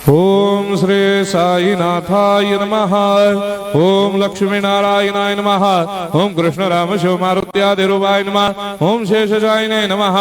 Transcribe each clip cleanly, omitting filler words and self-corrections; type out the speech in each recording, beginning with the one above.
ओम श्री साईनाथाय नमः। ओम लक्ष्मी नारायणाय नमः। ओम कृष्ण राम शिव मारुत्यादिरूपाय नमः। ओम शेषशायिने नमः।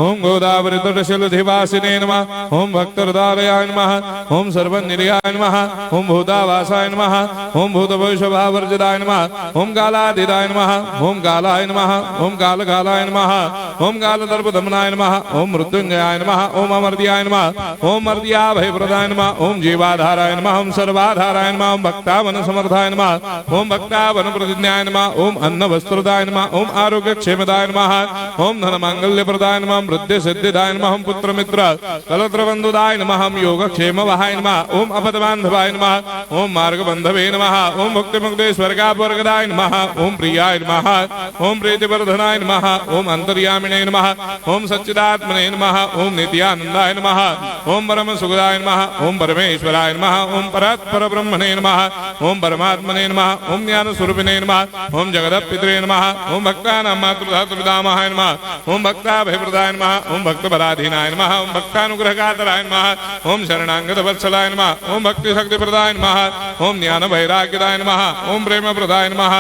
ओम गोदावरी तटशिलधिवासिने नमः। ओम भक्तहृदयाय नमः। ओम सर्वनिर्याय नमः। ओम भूतावासाय नमः। ओम भूतभविष्यभावर्जिताय नमः। ओम कालातीताय नमः। ओम कालाय नमः। ओम कालकालाय नमः। ओम कालदर्पदमनाय नमः। ओम मृत्युंजयाय नमः। ओम अमर्त्याय नमः। ओम मर्त्याभयप्रदाय नमः। ओम जीवाधाराय नमः। ओम सर्वाधाराय नमः। ओम भक्तावन समर्थाय नमः। ओम भक्तावन प्रतिज्ञाय नमः। ओम अन्न वस्त्रदाय नमः। ओम आरोग्य क्षेमदाय नमः। ओम धन मांगल्य प्रदाय नमः। ओम वृद्धि सिद्धिदाय नमः। ओम पुत्र मित्र कलत्र बंधुदाय नमः। ओम योग क्षेम वहाय नमः। ओम अपद बांधवाय नमः। ओम मार्ग बंधवे नमः। ओम भक्ति मुक्ति स्वर्गापवर्गदाय नमः। ओम प्रियाय नमः। ओम प्रीतिवर्धनाय नमः। ओम अंतर्यामिने नमः। ओम सच्चिदात्मने नमः। ओम नित्यानंदाय नमः। ओम परम सुखदाय नमः। ओम परमेश्वराय नमः। ओम परात्पर ब्रह्मणे नमः। ओम परमात्मने नमः। ओम ज्ञान स्वरूपिणे नमः। ओम जगदपितरे नमः। ओम भक्तानां मातृधातुर्धामाय नमः। ओम भक्ताभयप्रदाय नमः। ओम भक्तपराधीनाय नमः। ओम भक्तानुग्रहकातराय नमः। ओम शरणागत वत्सलाय नमः। ओम भक्ति शक्ति प्रदाय नमः। ओम ज्ञान वैराग्यदाय नमः। ओम प्रेम प्रदाय नमः।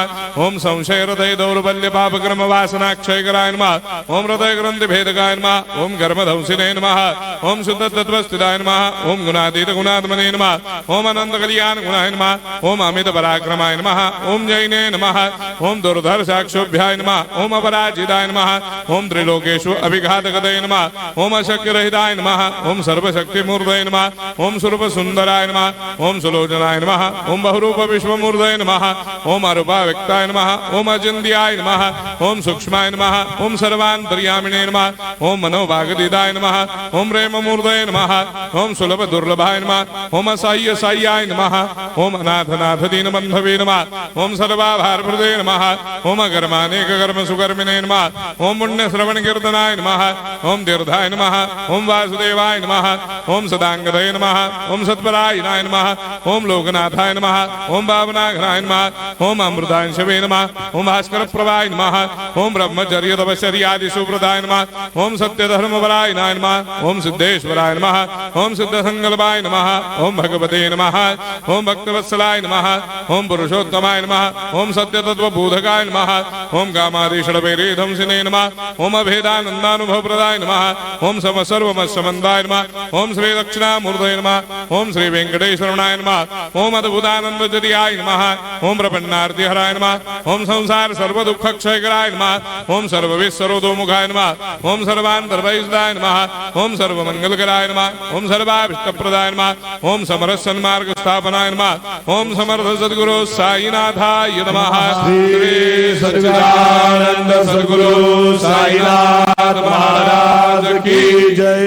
ओम संशय हृदय दौर्बल्य पापक्रम वासना क्षयकराय नमः। ओम हृदय ग्रंथि भेदकाय नमः। ओम कर्मधंसिने नमः। ओम शुद्ध तत्वस्थिताय नमः। ओम गुणातीत गुणात्मने नमः। ओम अनंत कल्याण गुणाय नमः। ओम अमित पराक्रमाय नमः। ओम जैने नमः। ओम दुर्धर्षाक्षोभ्याय नमः। ओम अपराजिताय नमः। ओम त्रिलोकेषु अभिघातगतये नमः। ओम अशक्य रहिताय नमः। ओम सर्वशक्तिमूर्तये नमः। ओम स्वरूप सुंदराय नमः। ओम सुलोचनाय नमः। ओम बहुरूप विश्वमूर्तये नमः। ओम अरूपाव्यक्ताय नमः। ओम अचिन्त्याय नमः। ओम सूक्ष्माय नमः। ओम सर्वान्तर्यामिणे नमः। ओम मनोभागदिदाय नमः। ओम प्रेममूर्तये नमः। ओम सुलभ दुर्लभाय नमः। ओम असह्य साह्याय नमः। ओम अनाथनाथ दीनबन्धवे नमः। ओम सर्वाभारप्रदे नमः। ओम अकर्मानेक कर्म सुकर्मिणे नमः। ओम पुण्य श्रवण कीर्तनाय नमः। ओम तीर्थाय नमः। ओम वासुदेवाय नमः। ओम सदांगदये नमः। ओम सत्परायणाय नमः। ओम लोकनाथाय नमः। ओम भावनाघनाय नमः। ओम अमृतांशवे नमः। ओम भास्कर प्रभाय नमः। ओम ब्रह्मचर्य तपश्चर्यादि सुप्रदाय नमः। ओम सत्यधर्मपरायणाय नमः। ओम सिद्धेश्वराय नमः। ओम सिद्ध संकल्पाय नमः। ओम भगवते नमः। ओम भक्तवत्सलाय नमः। ओम पुरुषोत्तमाय नमः। ओम सत्यतत्वबोधकाय नमः। ओम कामादिषडवैरेधंसिने नमः। ओम अभेदानन्दानुभवप्रदाय नमः। ओम सर्वमस्समन्दाय नमः। ओम श्री दक्षिणामूर्तये नमः। ओम श्री वेंकटेश्वरनाय नमः। ओम अद्भुतानन्दजटियाय नमः। ओम प्रपन्नार्तिहराय नमः। ओम संसार सर्वदुःखक्षयकराय नमः। ओम सर्वविश्वरोधोमुखाय नमः। ओम सर्वान्तर्भयदाय नमः। ओम सर्वमंगलकराय नमः। ओम सर्वाभिष्टप्रदाय नमः। ओम समरस सन्मार्ग स्थापनाय नमः। ओम समर्थ सद्गुरु साईनाथाय नमः। श्री सच्चिदानंद सद्गुरु साईनाथ महाराज की जय।